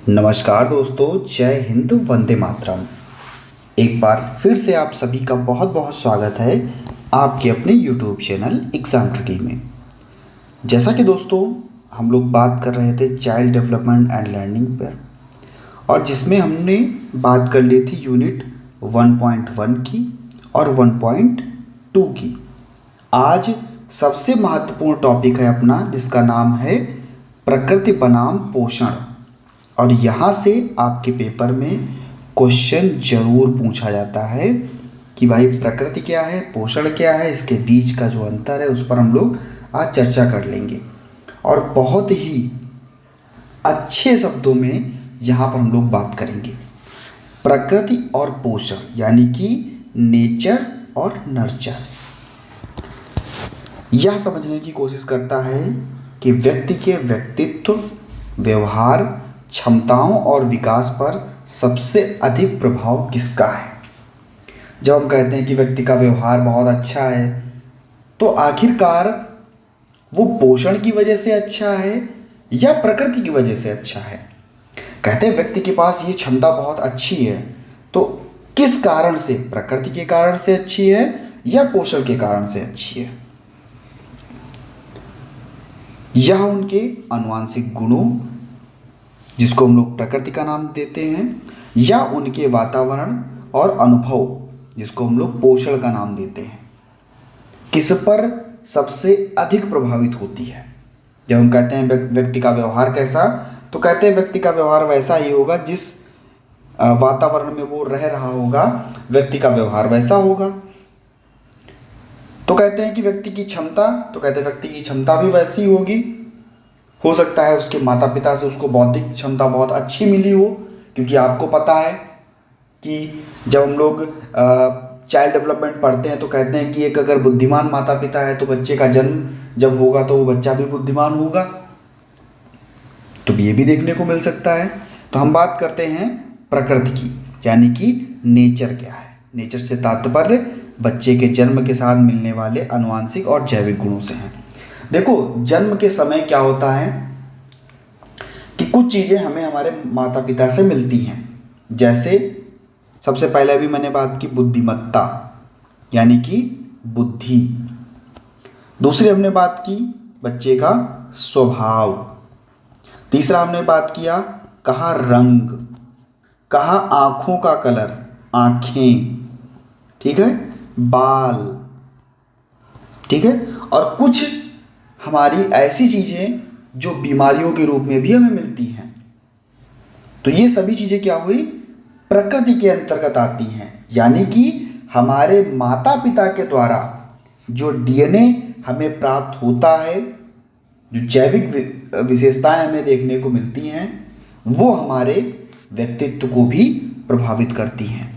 नमस्कार दोस्तों, जय हिंद, वंदे मातरम। एक बार फिर से आप सभी का बहुत बहुत स्वागत है आपके अपने YouTube चैनल एग्जाम ट्रिकी में। जैसा कि दोस्तों हम लोग बात कर रहे थे चाइल्ड डेवलपमेंट एंड लर्निंग पर, और जिसमें हमने बात कर ली थी यूनिट 1.1 की और 1.2 की। आज सबसे महत्वपूर्ण टॉपिक है अपना, जिसका नाम है प्रकृति बनाम पोषण। और यहाँ से आपके पेपर में क्वेश्चन जरूर पूछा जाता है कि भाई प्रकृति क्या है, पोषण क्या है, इसके बीच का जो अंतर है उस पर हम लोग आज चर्चा कर लेंगे। और बहुत ही अच्छे शब्दों में यहाँ पर हम लोग बात करेंगे प्रकृति और पोषण, यानी कि नेचर और नर्चर। यह समझने की कोशिश करता है कि व्यक्ति के व्यक्तित्व, व्यवहार, क्षमताओं और विकास पर सबसे अधिक प्रभाव किसका है। जब हम कहते हैं कि व्यक्ति का व्यवहार बहुत अच्छा है, तो आखिरकार वो पोषण की वजह से अच्छा है या प्रकृति की वजह से अच्छा है। कहते हैं व्यक्ति के पास ये क्षमता बहुत अच्छी है, तो किस कारण से, प्रकृति के कारण से अच्छी है या पोषण के कारण से अच्छी है। यह उनके आनुवंशिक गुणों, जिसको हम लोग प्रकृति का नाम देते हैं, या उनके वातावरण और अनुभव, जिसको हम लोग पोषण का नाम देते हैं, किस पर सबसे अधिक प्रभावित होती है। जब हम कहते हैं व्यक्ति का व्यवहार कैसा, तो कहते हैं व्यक्ति का व्यवहार वैसा ही होगा जिस वातावरण में वो रह रहा होगा, व्यक्ति का व्यवहार वैसा होगा। तो कहते हैं कि व्यक्ति की क्षमता, तो कहते हैं व्यक्ति की क्षमता भी वैसी होगी। हो सकता है उसके माता पिता से उसको बौद्धिक क्षमता बहुत अच्छी मिली हो, क्योंकि आपको पता है कि जब हम लोग चाइल्ड डेवलपमेंट पढ़ते हैं तो कहते हैं कि एक अगर बुद्धिमान माता पिता है तो बच्चे का जन्म जब होगा तो वो बच्चा भी बुद्धिमान होगा। तो ये भी देखने को मिल सकता है। तो हम बात करते हैं प्रकृति की, यानी कि नेचर क्या है। नेचर से तात्पर्य बच्चे के जन्म के साथ मिलने वाले आनुवंशिक और जैविक गुणों से हैं। देखो, जन्म के समय क्या होता है कि कुछ चीज़ें हमें हमारे माता पिता से मिलती हैं। जैसे सबसे पहले अभी मैंने बात की बुद्धिमत्ता, यानी कि बुद्धि। दूसरी हमने बात की बच्चे का स्वभाव। तीसरा हमने बात किया, कहा रंग, कहा आँखों का कलर, आँखें, ठीक है, बाल, ठीक है। और कुछ हमारी ऐसी चीज़ें जो बीमारियों के रूप में भी हमें मिलती हैं। तो ये सभी चीज़ें क्या हुई, प्रकृति के अंतर्गत आती हैं। यानी कि हमारे माता पिता के द्वारा जो डीएनए हमें प्राप्त होता है, जो जैविक विशेषताएं हमें देखने को मिलती हैं, वो हमारे व्यक्तित्व को भी प्रभावित करती हैं।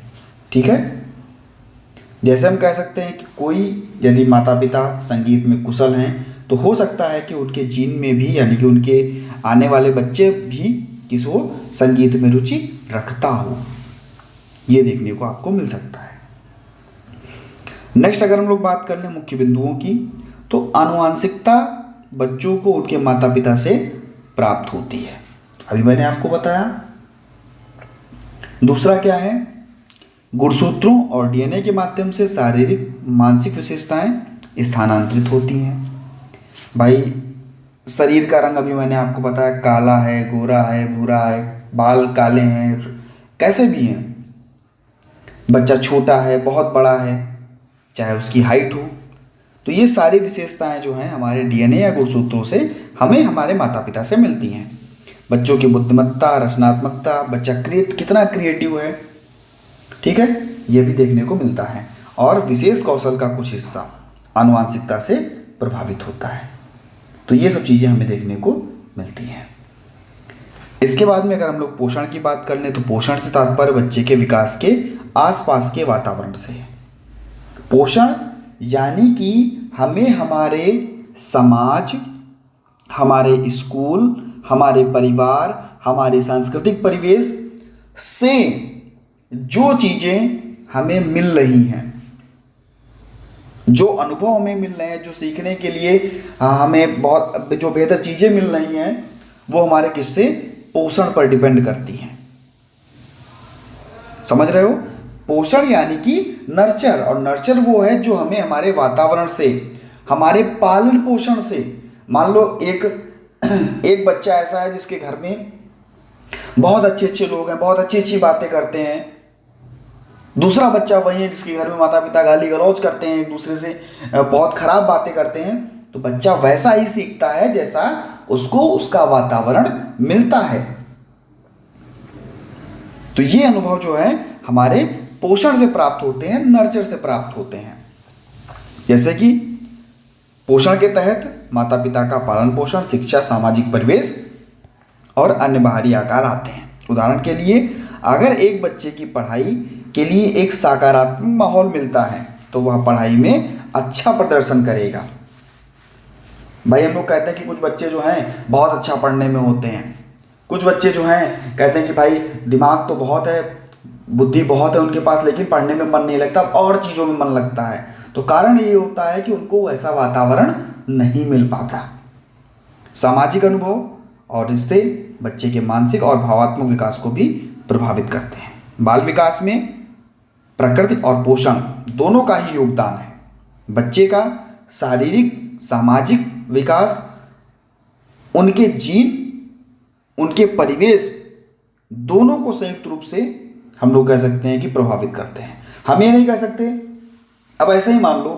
ठीक है। जैसे हम कह सकते हैं कि कोई यदि माता पिता संगीत में कुशल हैं, तो हो सकता है कि उनके जीन में भी, यानी कि उनके आने वाले बच्चे भी किसी संगीत में रुचि रखता हो। ये देखने को आपको मिल सकता है। नेक्स्ट अगर हम लोग बात कर लें मुख्य बिंदुओं की, तो आनुवंशिकता बच्चों को उनके माता पिता से प्राप्त होती है, अभी मैंने आपको बताया। दूसरा क्या है, गुणसूत्रों और डीएनए के माध्यम से शारीरिक मानसिक विशेषताएं स्थानांतरित होती हैं। भाई शरीर का रंग अभी मैंने आपको बताया, काला है, गोरा है, भूरा है, बाल काले हैं, कैसे भी हैं। बच्चा छोटा है, बहुत बड़ा है, चाहे उसकी हाइट हो। तो ये सारी विशेषताएं जो हैं हमारे डीएनए या गुणसूत्रों से हमें हमारे माता पिता से मिलती हैं। बच्चों की बुद्धिमत्ता, रचनात्मकता, बच्चा कितना क्रिएटिव है, ठीक है, ये भी देखने को मिलता है। और विशेष कौशल का कुछ हिस्सा आनुवंशिकता से प्रभावित होता है। तो ये सब चीज़ें हमें देखने को मिलती हैं। इसके बाद में अगर हम लोग पोषण की बात कर लें, तो पोषण से तात्पर्य बच्चे के विकास के आसपास के वातावरण से है। पोषण यानी कि हमें हमारे समाज, हमारे स्कूल, हमारे परिवार, हमारे सांस्कृतिक परिवेश से जो चीज़ें हमें मिल रही हैं, जो अनुभव हमें मिल रहे हैं, जो सीखने के लिए हमें बहुत जो बेहतर चीज़ें मिल रही हैं, वो हमारे किससे, पोषण पर डिपेंड करती हैं। समझ रहे हो? पोषण यानी कि नर्चर, और नर्चर वो है जो हमें हमारे वातावरण से, हमारे पालन पोषण से, मान लो एक बच्चा ऐसा है जिसके घर में बहुत अच्छे अच्छे लोग हैं, बहुत अच्छी अच्छी बातें करते हैं, दूसरा बच्चा वही है जिसके घर में माता पिता गाली गलौज करते हैं, एक दूसरे से बहुत खराब बातें करते हैं, तो बच्चा वैसा ही सीखता है जैसा उसको उसका वातावरण मिलता है। तो ये अनुभव जो है हमारे पोषण से प्राप्त होते हैं, नर्चर से प्राप्त होते हैं। जैसे कि पोषण के तहत माता पिता का पालन पोषण, शिक्षा, सामाजिक परिवेश और अन्य बाहरी आकार आते हैं। उदाहरण के लिए अगर एक बच्चे की पढ़ाई के लिए एक सकारात्मक माहौल मिलता है तो वह पढ़ाई में अच्छा प्रदर्शन करेगा। भाई हम लोग कहते हैं कि कुछ बच्चे जो हैं बहुत अच्छा पढ़ने में होते हैं, कुछ बच्चे जो हैं कहते हैं कि भाई दिमाग तो बहुत है, बुद्धि बहुत है उनके पास, लेकिन पढ़ने में मन नहीं लगता, और चीज़ों में मन लगता है। तो कारण ये होता है कि उनको वैसा वातावरण नहीं मिल पाता। सामाजिक अनुभव और रिश्ते बच्चे के मानसिक और भावात्मक विकास को भी प्रभावित करते हैं। बाल विकास में प्रकृति और पोषण दोनों का ही योगदान है। बच्चे का शारीरिक, सामाजिक विकास उनके जीन, उनके परिवेश दोनों को संयुक्त रूप से हम लोग कह सकते हैं कि प्रभावित करते हैं। हम ये नहीं कह सकते। अब ऐसे ही मान लो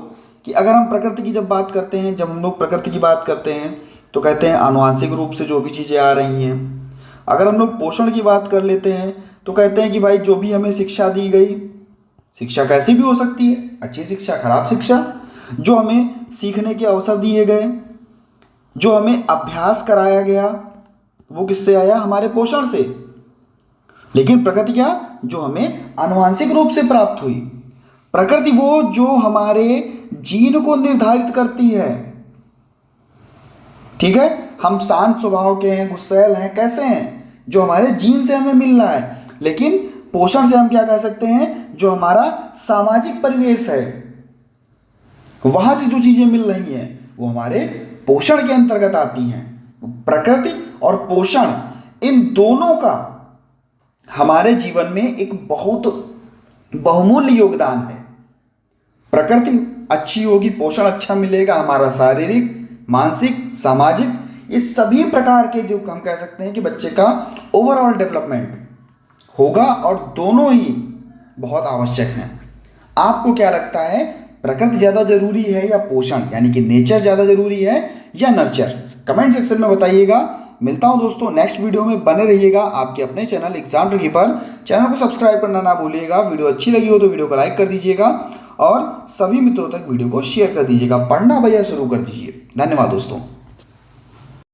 कि अगर हम प्रकृति की जब बात करते हैं, जब हम लोग प्रकृति की बात करते हैं तो कहते हैं आनुवांशिक रूप से जो भी चीज़ें आ रही हैं। अगर हम लोग पोषण की बात कर लेते हैं तो कहते हैं कि भाई जो भी हमें शिक्षा दी गई, शिक्षा कैसी भी हो सकती है, अच्छी शिक्षा, खराब शिक्षा, जो हमें सीखने के अवसर दिए गए, जो हमें अभ्यास कराया गया, वो किससे आया? हमारे पोषण से। लेकिन प्रकृति क्या? जो हमें आनुवांशिक रूप से प्राप्त हुई। प्रकृति वो जो हमारे जीन को निर्धारित करती है। ठीक है, हम शांत स्वभाव के हैं, गुस्सैल हैं, कैसे हैं, जो हमारे जीन से हमें मिल रहा है। लेकिन पोषण से हम क्या कह सकते हैं? जो हमारा सामाजिक परिवेश है, वहां से जो चीजें मिल रही हैं वो हमारे पोषण के अंतर्गत आती हैं। प्रकृति और पोषण, इन दोनों का हमारे जीवन में एक बहुत बहुमूल्य योगदान है। प्रकृति अच्छी होगी, पोषण अच्छा मिलेगा, हमारा शारीरिक, मानसिक, सामाजिक, ये सभी प्रकार के जो हम कह सकते हैं कि बच्चे का ओवरऑल डेवलपमेंट होगा, और दोनों ही बहुत आवश्यक हैं। आपको क्या लगता है, प्रकृति ज़्यादा जरूरी है या पोषण यानी कि नेचर ज़्यादा जरूरी है या नर्चर? कमेंट सेक्शन में बताइएगा। मिलता हूं दोस्तों नेक्स्ट वीडियो में। बने रहिएगा आपके अपने चैनल एग्जाम ट्रिकी पर। चैनल को सब्सक्राइब करना ना भूलिएगा। वीडियो अच्छी लगी हो तो वीडियो को लाइक कर दीजिएगा और सभी मित्रों तक वीडियो को शेयर कर दीजिएगा। पढ़ना भैया शुरू कर दीजिए। धन्यवाद दोस्तों।